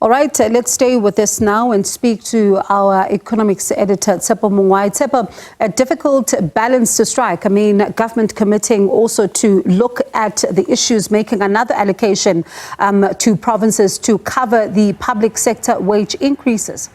All right, let's stay with this now and speak to our economics editor, Tsepo Mungwai. Tsepo, a difficult balance to strike. I mean, government committing also to look at the issues, making another allocation to provinces to cover the public sector wage increases.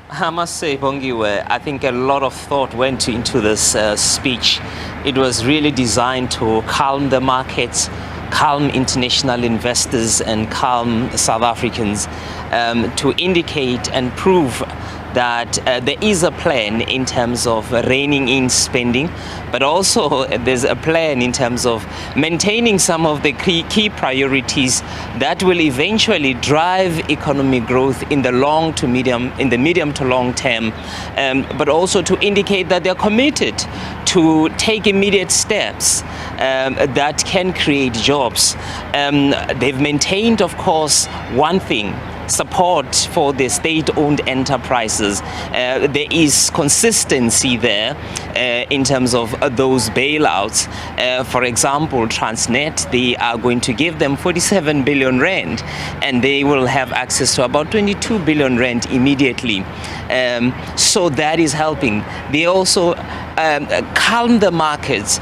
I must say, Bongiwe, I think a lot of thought went into this speech. It was really designed to calm the markets, calm international investors and calm South Africans, to indicate and prove that there is a plan in terms of reining in spending, but also there's a plan in terms of maintaining some of the key priorities that will eventually drive economic growth in the medium to long term, but also to indicate that they're committed to take immediate steps that can create jobs. They've maintained, of course, one thing: support for the state-owned enterprises. There is consistency there in terms of those bailouts. For example, Transnet, they are going to give them 47 billion rand, and they will have access to about 22 billion rand immediately. So that is helping. They also calm the markets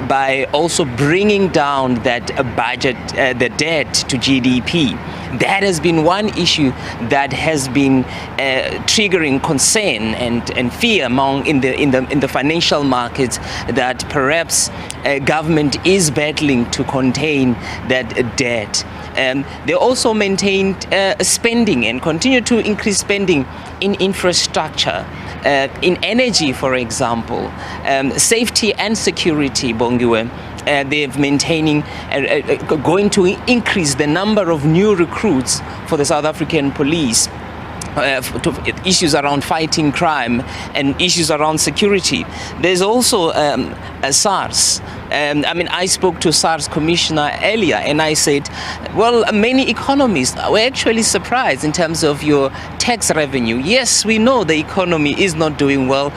by also bringing down that budget, the debt to GDP. That has been one issue that has been triggering concern and fear in the financial markets, that perhaps government is battling to contain that debt. They also maintained spending and continue to increase spending in infrastructure, in energy, for example, safety and security, Bongiwe. They're maintaining, going to increase the number of new recruits for the South African police. To issues around fighting crime and issues around security. There's also SARS. I spoke to SARS commissioner earlier, and I said, well, many economists were actually surprised in terms of your tax revenue. Yes, we know the economy is not doing well.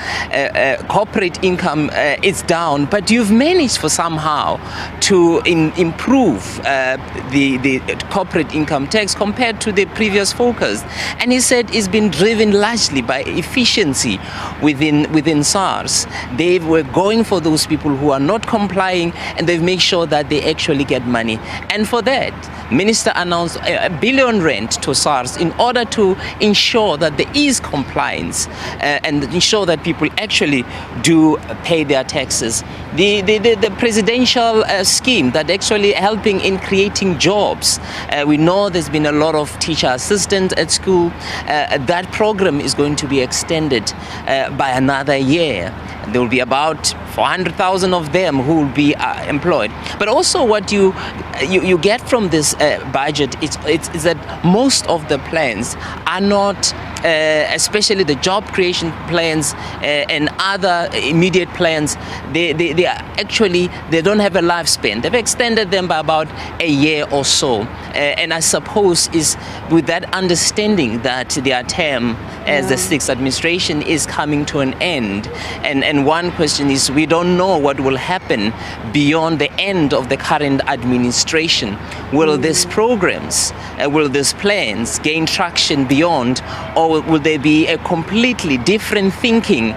Corporate income is down, but you've managed for somehow to improve the corporate income tax compared to the previous focus. And he said it's been driven largely by efficiency within SARS. They were going for those people who are not complying, and they've made sure that they actually get money. And for that, Minister announced R1 billion to SARS in order to ensure that there is compliance and ensure that people actually do pay their taxes. The presidential scheme that actually helping in creating jobs. We know there's been a lot of teacher assistants at school. That program is going to be extended by another year. There will be about 400,000 of them who will be employed. But also what you get from this budget is that most of the plans are not, especially the job creation plans and other immediate plans, they don't have a lifespan. They've extended them by about a year or so. And I suppose is with that understanding that their term as the sixth administration is coming to an end. And one question is, we don't know what will happen beyond the end of the current administration. Will these programs, will these plans gain traction beyond, or will there be a completely different thinking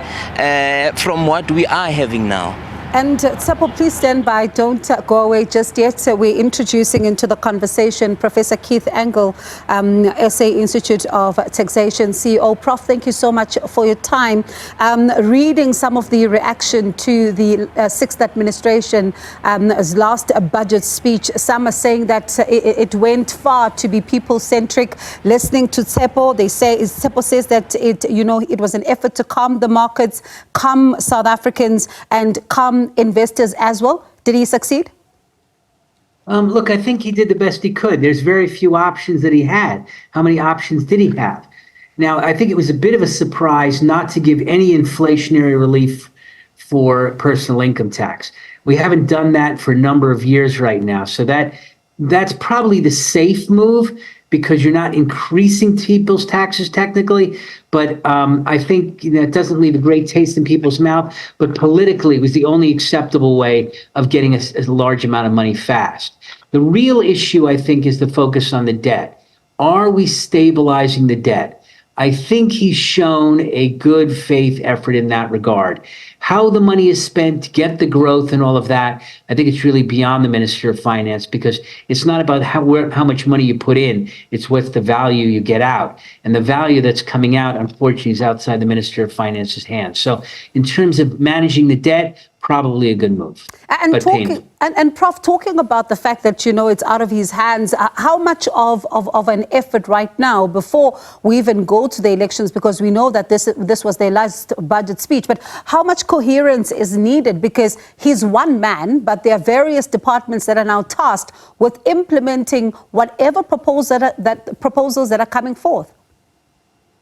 from what we are having now? And Tsepo, please stand by. Don't go away just yet. We're introducing into the conversation Professor Keith Engel, SA Institute of Taxation CEO. Prof, thank you so much for your time. Reading some of the reaction to the sixth administration's last budget speech, some are saying that it went far to be people-centric. Listening to Tsepo, Tsepo says that it was an effort to calm the markets, calm South Africans, and calm investors as well. Did he succeed? Look, I think he did the best he could. There's very few options that he had. How many options did he have? Now, I think it was a bit of a surprise not to give any inflationary relief for personal income tax. We haven't done that for a number of years right now. So that's probably the safe move, because you're not increasing people's taxes technically, but I think it doesn't leave a great taste in people's mouth. But politically, it was the only acceptable way of getting a large amount of money fast. The real issue, I think, is the focus on the debt. Are we stabilizing the debt? I think he's shown a good faith effort in that regard. How the money is spent to get the growth and all of that, I think it's really beyond the Minister of Finance, because it's not about how much money you put in, it's what's the value you get out. And the value that's coming out, unfortunately, is outside the Minister of Finance's hands. So in terms of managing the debt, probably a good move. And Prof, talking about the fact that, it's out of his hands, how much of an effort right now, before we even go to the elections, because we know that this was their last budget speech, but how much coherence is needed? Because he's one man, but there are various departments that are now tasked with implementing whatever proposals that are coming forth.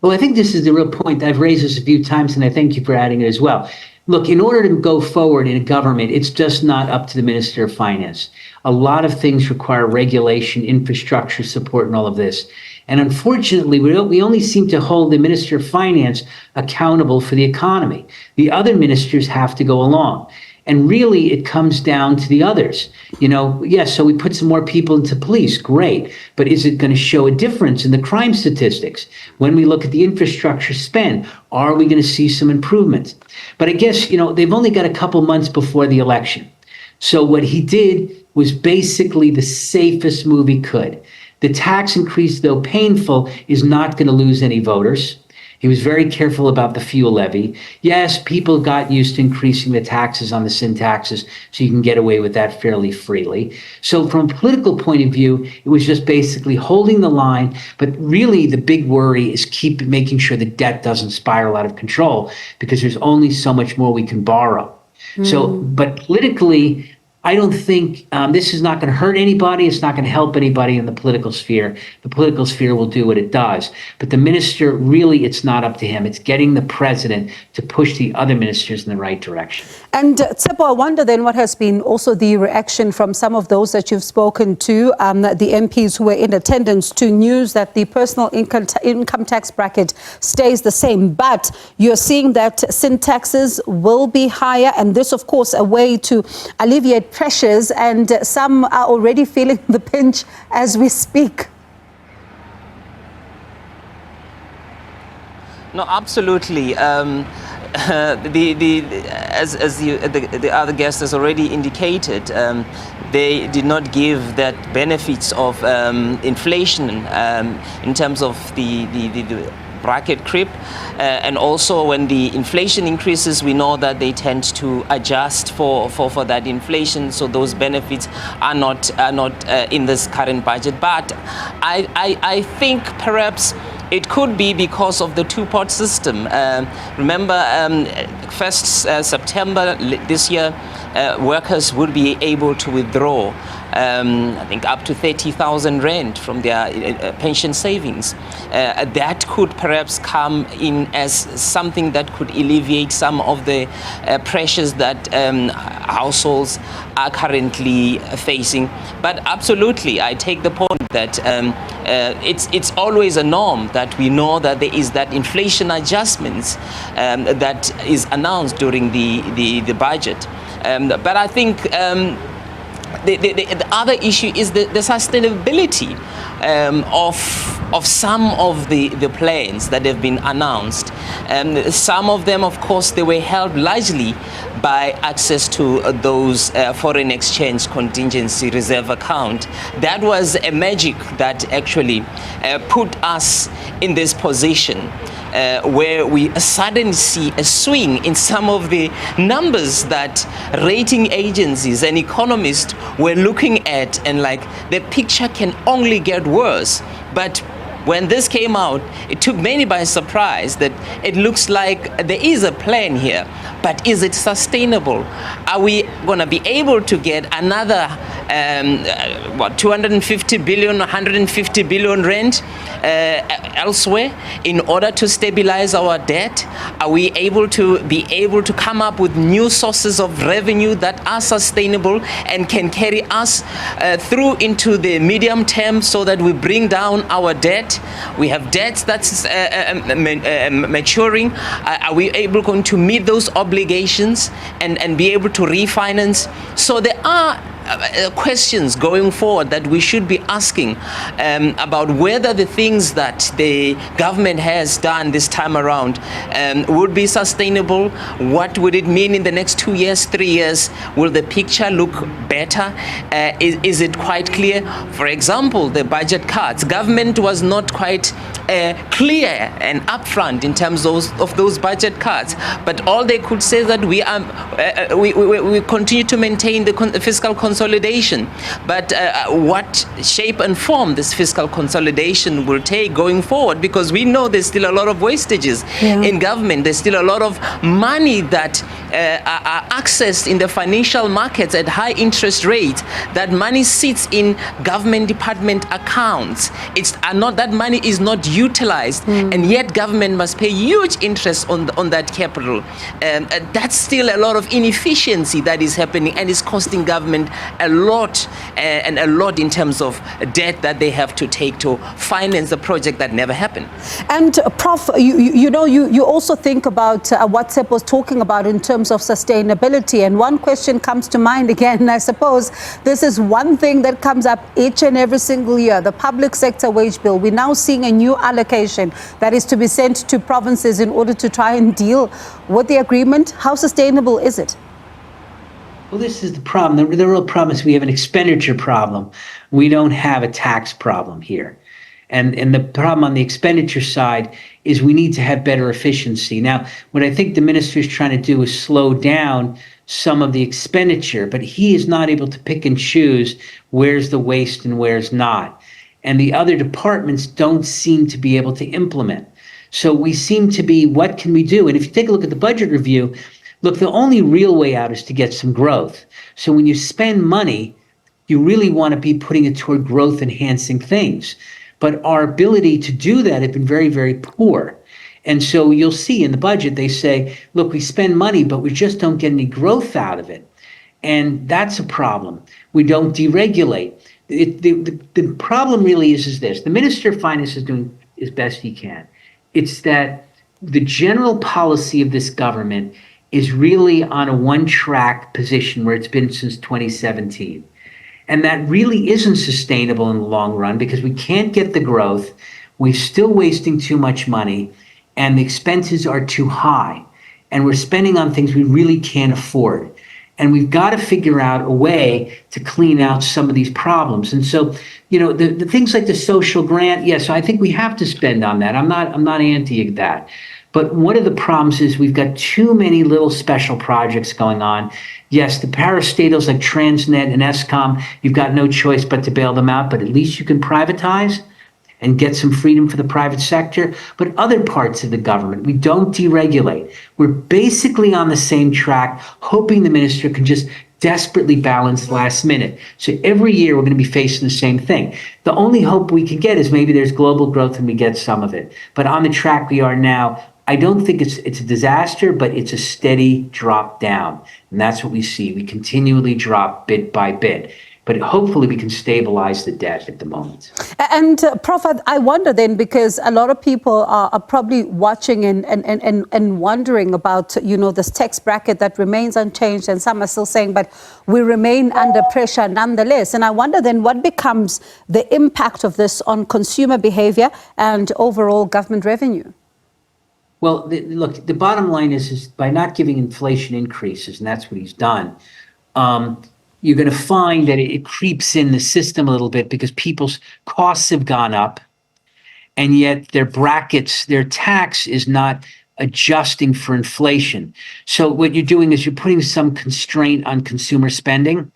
Well, I think this is the real point. I've raised this a few times, and I thank you for adding it as well. Look, in order to go forward in a government, it's just not up to the Minister of Finance. A lot of things require regulation, infrastructure support, and all of this. And unfortunately, we only seem to hold the Minister of Finance accountable for the economy. The other ministers have to go along. And really, it comes down to the others. Yes, so we put some more people into police, great. But is it going to show a difference in the crime statistics? When we look at the infrastructure spend, are we going to see some improvements? But I guess, they've only got a couple months before the election. So what he did was basically the safest move he could. The tax increase, though painful, is not going to lose any voters. He was very careful about the fuel levy. Yes, people got used to increasing the taxes on the sin taxes, so you can get away with that fairly freely. So from a political point of view, it was just basically holding the line. But really, the big worry is keep making sure the debt doesn't spiral out of control, because there's only so much more we can borrow. But politically, I don't think this is not going to hurt anybody. It's not going to help anybody in the political sphere. The political sphere will do what it does. But the minister, really, it's not up to him. It's getting the president to push the other ministers in the right direction. And Tsepo, I wonder then what has been also the reaction from some of those that you've spoken to, the MPs who were in attendance, to news that the personal income tax bracket stays the same. But you're seeing that sin taxes will be higher. And this, of course, a way to alleviate pressures, and some are already feeling the pinch as we speak. No, absolutely. As the other guest has already indicated, they did not give that benefits of inflation in terms of the bracket creep, and also when the inflation increases, we know that they tend to adjust for that inflation, so those benefits are not in this current budget. But I think perhaps it could be because of the two-pot system. Remember, 1st September this year, workers would be able to withdraw I think up to 30,000 rand from their pension savings. That could perhaps come in as something that could alleviate some of the pressures that households are currently facing. But absolutely, I take the point that it's always a norm that we know that there is that inflation adjustments that is announced during the budget. But I think the other issue is the sustainability of some of the plans that have been announced. Some of them, of course, they were held largely by access to those foreign exchange contingency reserve account. That was a magic that actually put us in this position where we suddenly see a swing in some of the numbers that rating agencies and economists were looking at, and like the picture can only get worse. But when this came out, it took many by surprise that it looks like there is a plan here, but is it sustainable? Are we going to be able to get another 250 billion, 150 billion rand elsewhere in order to stabilize our debt? Are we able to come up with new sources of revenue that are sustainable and can carry us through into the medium term so that we bring down our debt? We have debts that's maturing. Are we going to meet those obligations and be able to refinance? So there are questions going forward that we should be asking about whether the things that the government has done this time around would be sustainable. What would it mean in the next 2 years, 3 years? Will the picture look better? Is it quite clear? For example, the budget cuts. Government was not quite clear and upfront in terms of those budget cuts, but all they could say that we continue to maintain the fiscal consolidation. But what shape and form this fiscal consolidation will take going forward, because we know there's still a lot of wastages in government. There's still a lot of money that are accessed in the financial markets at high interest rates. That money sits in government department accounts. That money is not utilized, and yet government must pay huge interest on that capital. That's still a lot of inefficiency that is happening, and is costing government a lot, and a lot in terms of debt that they have to take to finance a project that never happened. And Prof, you also think about what Sep was talking about in terms of sustainability, and one question comes to mind again, and I suppose this is one thing that comes up each and every single year, the public sector wage bill. We're now seeing a new allocation that is to be sent to provinces in order to try and deal with the agreement. How sustainable is it? Well, this is the problem. The real problem is we have an expenditure problem. We don't have a tax problem here. And the problem on the expenditure side is we need to have better efficiency. Now, what I think the minister is trying to do is slow down some of the expenditure, but he is not able to pick and choose where's the waste and where's not. And the other departments don't seem to be able to implement. So we seem to be, what can we do? And if you take a look at the budget review, look, the only real way out is to get some growth. So when you spend money, you really want to be putting it toward growth enhancing things. But our ability to do that has been very, very poor. And so you'll see in the budget, they say, look, we spend money, but we just don't get any growth out of it. And that's a problem. We don't deregulate. The problem really is this. The Minister of Finance is doing as best he can. It's that the general policy of this government is really on a one-track position where it's been since 2017. And that really isn't sustainable in the long run, because we can't get the growth. We're still wasting too much money, and the expenses are too high. And we're spending on things we really can't afford. And we've got to figure out a way to clean out some of these problems. And so, the things like the social grant, yes, I think we have to spend on that. I'm not anti that. But one of the problems is we've got too many little special projects going on. Yes, the parastatals like Transnet and Eskom, you've got no choice but to bail them out, but at least you can privatize and get some freedom for the private sector. But other parts of the government, we don't deregulate. We're basically on the same track, hoping the minister can just desperately balance last minute. So every year we're going to be facing the same thing. The only hope we can get is maybe there's global growth and we get some of it. But on the track we are now, I don't think it's a disaster, but it's a steady drop down. And that's what we see. We continually drop bit by bit. But hopefully we can stabilize the debt at the moment. And Prof, I wonder then, because a lot of people are probably watching and wondering about, this tax bracket that remains unchanged, and some are still saying, but we remain under pressure nonetheless. And I wonder then what becomes the impact of this on consumer behavior and overall government revenue? Well, look, the bottom line is by not giving inflation increases, and that's what he's done, you're going to find that it creeps in the system a little bit because people's costs have gone up, and yet their brackets, their tax is not adjusting for inflation. So what you're doing is you're putting some constraint on consumer spending,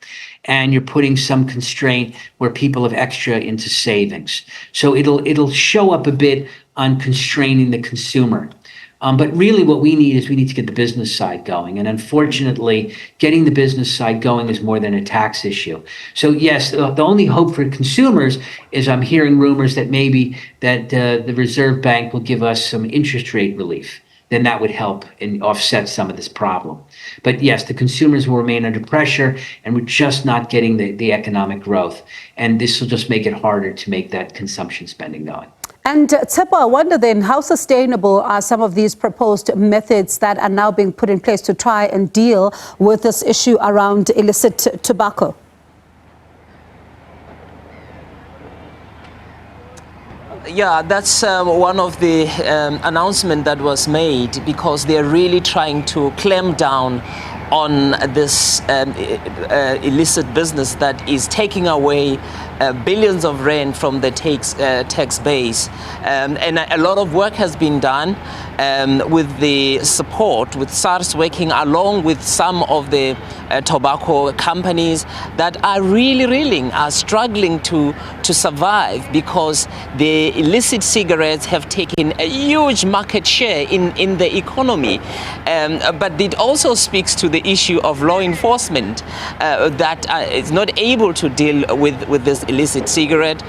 and you're putting some constraint where people have extra into savings. So it'll show up a bit on constraining the consumer. But really what we need to get the business side going. And unfortunately, getting the business side going is more than a tax issue. So yes, the only hope for consumers is I'm hearing rumors that maybe that the Reserve Bank will give us some interest rate relief. Then that would help and offset some of this problem. But yes, the consumers will remain under pressure, and we're just not getting the economic growth. And this will just make it harder to make that consumption spending going. And Tsepo, I wonder then, how sustainable are some of these proposed methods that are now being put in place to try and deal with this issue around illicit tobacco? Yeah, that's one of the announcement that was made, because they're really trying to clamp down on this illicit business that is taking away billions of rand from the tax base. And a lot of work has been done with the support, with SARS working along with some of the tobacco companies that are really are struggling to survive, because the illicit cigarettes have taken a huge market share in the economy. But it also speaks to the issue of law enforcement that is not able to deal with this illicit cigarette.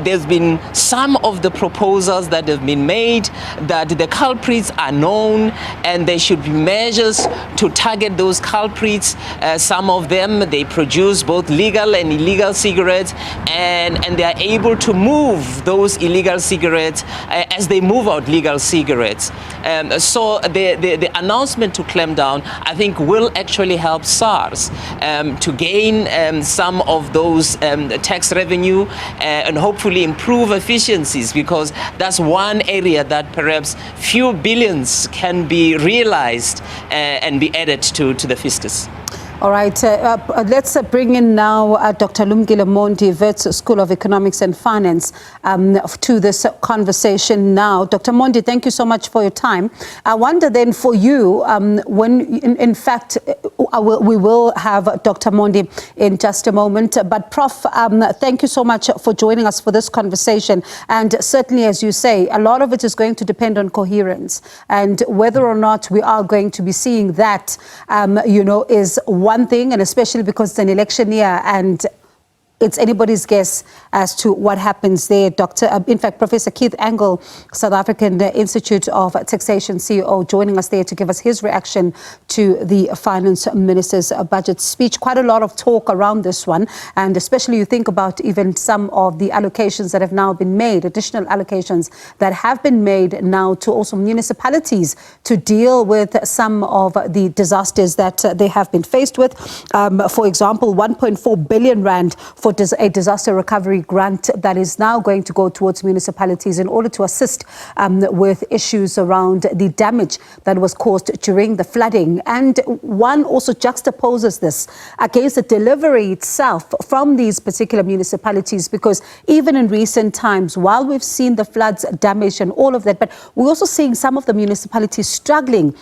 There's been some of the proposals that have been made that the culprits are known and there should be measures to target those culprits. Some of them, they produce both legal and illegal cigarettes, and they are able to move those illegal cigarettes as they move out legal cigarettes. So the announcement to clamp down, I think, will actually help SARS to gain some of those tax revenue and hopefully improve efficiencies, because that's one area that perhaps few billions can be realized and be added to the fiscus. All right, let's bring in now Dr. Lumkile Mondi, Wits School of Economics and Finance, to this conversation now. Dr. Mondi, thank you so much for your time. I wonder then for you, when in fact, we will have Dr. Mondi in just a moment, but Prof, thank you so much for joining us for this conversation. And certainly, as you say, a lot of it is going to depend on coherence, and whether or not we are going to be seeing that, is one thing, and especially because it's an election year and it's anybody's guess as to what happens there. In fact, Professor Keith Engel, South African Institute of Taxation CEO, joining us there to give us his reaction to the Finance Minister's budget speech. Quite a lot of talk around this one, and especially you think about even some of the allocations that have now been made, additional allocations that have been made now to also municipalities to deal with some of the disasters that they have been faced with. For example, 1.4 billion rand for a disaster recovery grant that is now going to go towards municipalities in order to assist with issues around the damage that was caused during the flooding. And one also juxtaposes this against the delivery itself from these particular municipalities, because even in recent times, while we've seen the floods damage and all of that, but we're also seeing some of the municipalities struggling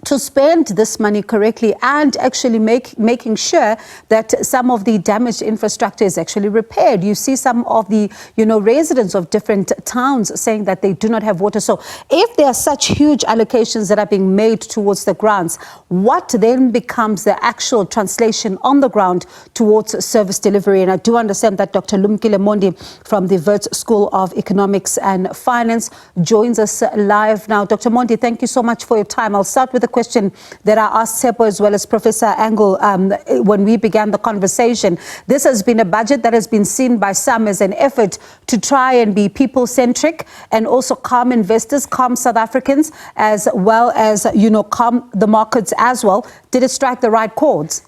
to spend this money correctly and actually making sure that some of the damaged infrastructure is actually repaired. You see some of the, residents of different towns saying that they do not have water. So if there are such huge allocations that are being made towards the grants, what then becomes the actual translation on the ground towards service delivery? And I do understand that Dr. Lumkile Mondi from the Wits School of Economics and Finance joins us live now. Dr. Mondi, thank you so much for your time. I'll start with the question that I asked Sepo as well as Professor Engel when we began the conversation. This has been a budget that has been seen by some as an effort to try and be people-centric and also calm investors, calm South Africans, as well as, calm the markets as well. Did it strike the right chords?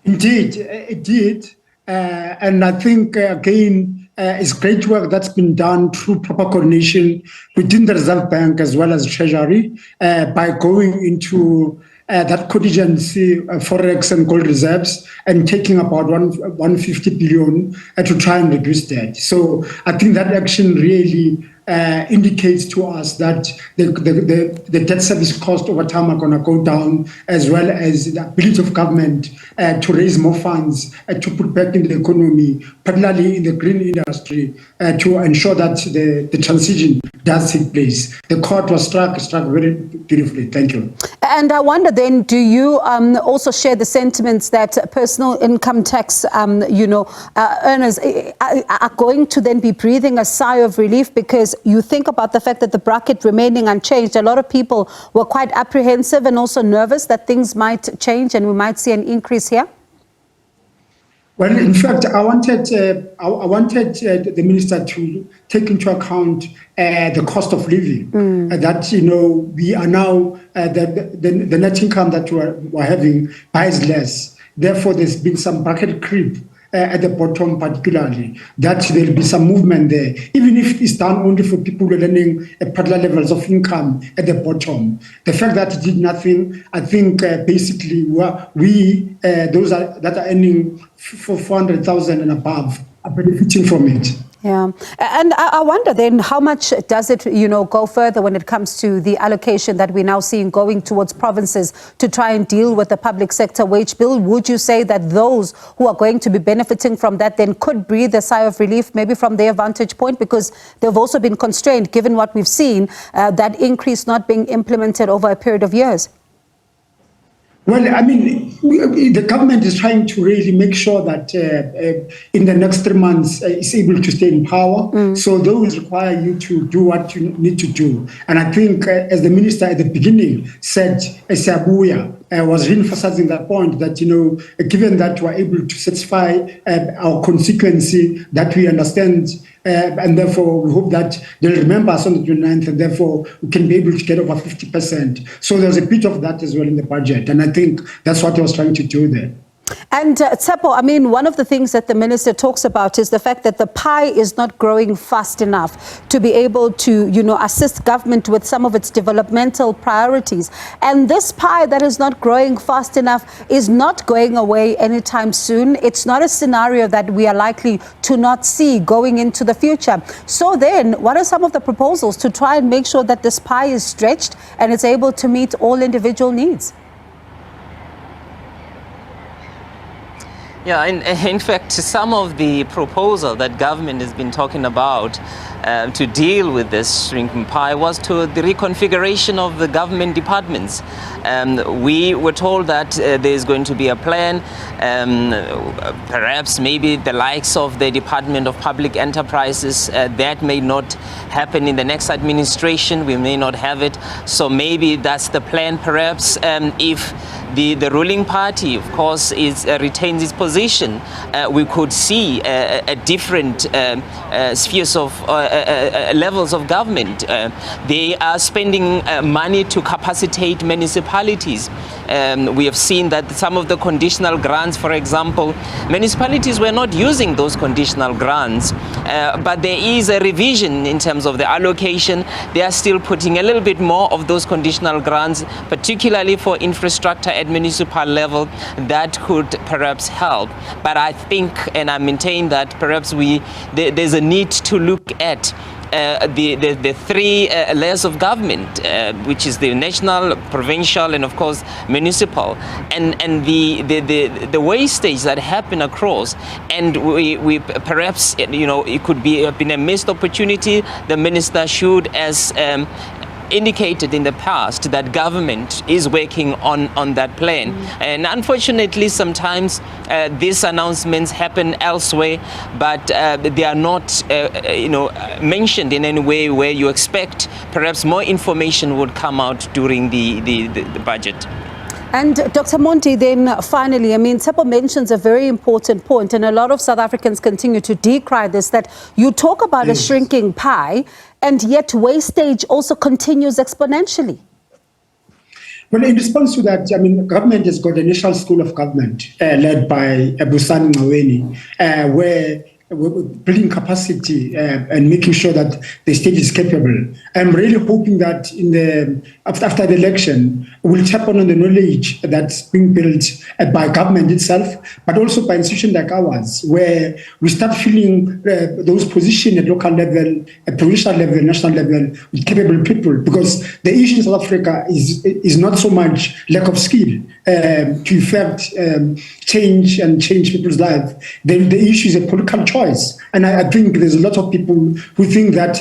Indeed, it did. And I think, again, it's great work that's been done through proper coordination within the Reserve Bank as well as Treasury by going into that contingency forex and gold reserves and taking about 150 billion to try and reduce that. So I think that action really indicates to us that the debt service cost over time are going to go down, as well as the ability of government to raise more funds to put back in the economy, particularly in the green industry, to ensure that the transition does take place. The court was struck very beautifully. Thank you. And I wonder then, do you also share the sentiments that personal income tax, earners are going to then be breathing a sigh of relief, because you think about the fact that the bracket remaining unchanged, a lot of people were quite apprehensive and also nervous that things might change and we might see an increase here? Well, in fact, I wanted the minister to take into account the cost of living. That we are now the net income that we're having buys less. Therefore, there's been some bracket creep at the bottom particularly, that there'll be some movement there, even if it's done only for people who are earning particular levels of income at the bottom. The fact that it did nothing, I think basically those that are earning for 400,000 and above are benefiting from it. Yeah, and I wonder then how much does it, go further when it comes to the allocation that we're now seeing going towards provinces to try and deal with the public sector wage bill? Would you say that those who are going to be benefiting from that then could breathe a sigh of relief, maybe from their vantage point, because they've also been constrained, given what we've seen, that increase not being implemented over a period of years? Well, I mean, the government is trying to really make sure that in the next 3 months it's able to stay in power. So those require you to do what you need to do. And I think, as the minister at the beginning said, Siabuya was emphasizing that point that, given that we're able to satisfy our constituency, that we understand, and therefore we hope that they'll remember us on the 29th, and therefore we can be able to get over 50%. So there's a bit of that as well in the budget. And I think that's what I was trying to do there. And Tsepo, I mean, one of the things that the minister talks about is the fact that the pie is not growing fast enough to be able to, assist government with some of its developmental priorities. And this pie that is not growing fast enough is not going away anytime soon. It's not a scenario that we are likely to not see going into the future. So then, what are some of the proposals to try and make sure that this pie is stretched and it's able to meet all individual needs? Yeah, in fact, some of the proposal that government has been talking about to deal with this shrinking pie was to the reconfiguration of the government departments. We were told that there's going to be a plan, perhaps maybe the likes of the Department of Public Enterprises, that may not happen in the next administration. We may not have it. So maybe that's the plan, perhaps, if the ruling party, of course, retains its position, we could see a different spheres of levels of government. They are spending money to capacitate municipalities. We have seen that some of the conditional grants, for example, municipalities were not using those conditional grants, but there is a revision in terms of the allocation. They are still putting a little bit more of those conditional grants, particularly for infrastructure at municipal level, that could perhaps help. But I think, and I maintain that perhaps there's a need to look at the three layers of government, which is the national, provincial, and of course municipal, and the wastage that happen across. And we perhaps, it could be been a missed opportunity. The minister should, as indicated in the past, that government is working on that plan. And unfortunately, sometimes these announcements happen elsewhere, but they are not mentioned in any way where you expect perhaps more information would come out during the budget. And Dr. Mondi, then finally, Tsepo mentions a very important point, and a lot of South Africans continue to decry this, that you talk about a shrinking pie, and yet wastage also continues exponentially. Well, in response to that, government has got a National School of Government led by Busani Mngweni, where we're building capacity and making sure that the state is capable. I'm really hoping that after the election, we'll tap on the knowledge that's being built by government itself, but also by institutions like ours, where we start filling those positions at local level, at provincial level, national level, with capable people. Because the issue in South Africa is not so much lack of skill to effect change people's lives. The issue is a political choice. And I think there's a lot of people who think that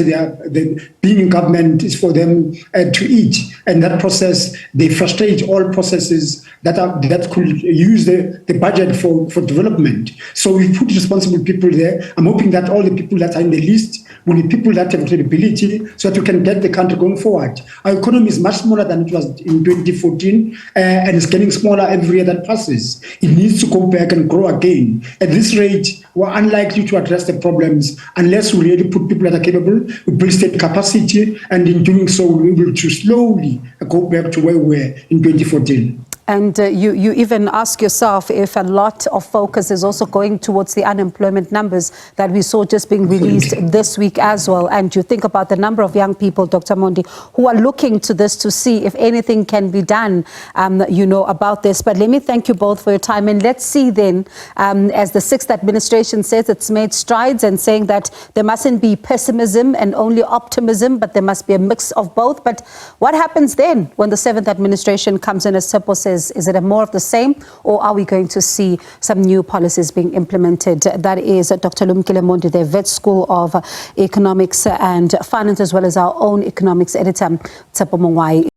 being in government is for them to eat. And that process, they frustrate all processes that could use the budget for development. So we put responsible people there. I'm hoping that all the people that are in the list will be people that have credibility so that we can get the country going forward. Our economy is much smaller than it was in 2014, and it's getting smaller every year that passes. It needs to go back and grow again. At this rate, we're unlikely to address the problems unless we really put people that are capable, we build state capacity, and in doing so, we'll be able to slowly go back to where we were in 2014. And you even ask yourself if a lot of focus is also going towards the unemployment numbers that we saw just being released this week as well. And you think about the number of young people, Dr. Mondi, who are looking to this to see if anything can be done, about this. But let me thank you both for your time. And let's see then, as the 6th administration says, it's made strides and saying that there mustn't be pessimism and only optimism, but there must be a mix of both. But what happens then when the 7th administration comes in, as Sipho says? Is it a more of the same, or are we going to see some new policies being implemented? That is Dr. Lumkile Mondi, the Wits School of Economics and Finance, as well as our own economics editor, Sipho Mongwai.